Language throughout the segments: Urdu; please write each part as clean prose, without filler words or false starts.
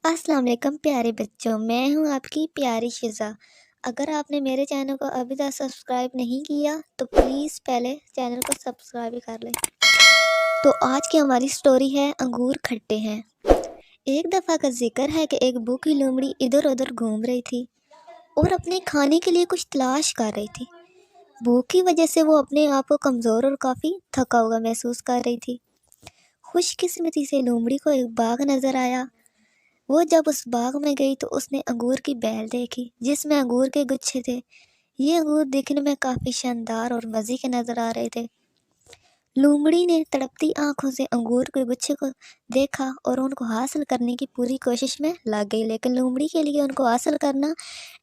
السلام علیکم پیارے بچوں، میں ہوں آپ کی پیاری شزا۔ اگر آپ نے میرے چینل کو ابھی تک سبسکرائب نہیں کیا تو پلیز پہلے چینل کو سبسکرائب کر لیں۔ تو آج کی ہماری سٹوری ہے انگور کھٹے ہیں۔ ایک دفعہ کا ذکر ہے کہ ایک بھوکی لومڑی ادھر ادھر گھوم رہی تھی اور اپنے کھانے کے لیے کچھ تلاش کر رہی تھی۔ بھوک کی وجہ سے وہ اپنے آپ کو کمزور اور کافی تھکا ہوا محسوس کر رہی تھی۔ خوش قسمتی سے لومڑی کو ایک باغ نظر آیا۔ وہ جب اس باغ میں گئی تو اس نے انگور کی بیل دیکھی جس میں انگور کے گچھے تھے۔ یہ انگور دیکھنے میں کافی شاندار اور مزے کے نظر آ رہے تھے۔ لومڑی نے تڑپتی آنکھوں سے انگور کے گچھے کو دیکھا اور ان کو حاصل کرنے کی پوری کوشش میں لگ گئی، لیکن لومڑی کے لیے ان کو حاصل کرنا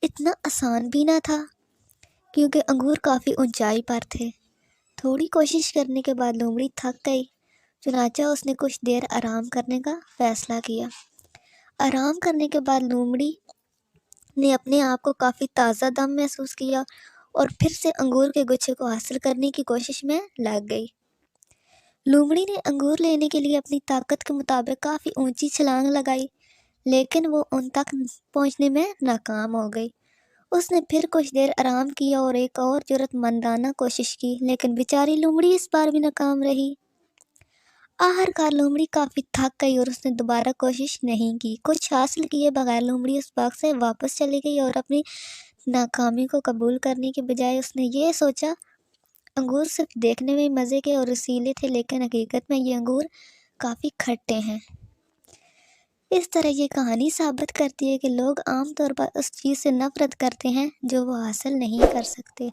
اتنا آسان بھی نہ تھا کیونکہ انگور کافی اونچائی پر تھے۔ تھوڑی کوشش کرنے کے بعد لومڑی تھک گئی، چنانچہ اس نے کچھ دیر آرام کرنے کا فیصلہ کیا۔ آرام کرنے کے بعد لومڑی نے اپنے آپ کو کافی تازہ دم محسوس کیا اور پھر سے انگور کے گچھے کو حاصل کرنے کی کوشش میں لگ گئی۔ لومڑی نے انگور لینے کے لیے اپنی طاقت کے مطابق کافی اونچی چھلانگ لگائی، لیکن وہ ان تک پہنچنے میں ناکام ہو گئی۔ اس نے پھر کچھ دیر آرام کیا اور ایک اور جرأت مندانہ کوشش کی، لیکن بیچاری لومڑی اس بار بھی ناکام رہی۔ آخرکار لومڑی کافی تھک گئی اور اس نے دوبارہ کوشش نہیں کی۔ کچھ حاصل کیے بغیر لومڑی اس باغ سے واپس چلی گئی اور اپنی ناکامی کو قبول کرنے کے بجائے اس نے یہ سوچا انگور صرف دیکھنے میں مزے کے اور رسیلے تھے، لیکن حقیقت میں یہ انگور کافی کھٹے ہیں۔ اس طرح یہ کہانی ثابت کرتی ہے کہ لوگ عام طور پر اس چیز سے نفرت کرتے ہیں جو وہ حاصل نہیں کر سکتے۔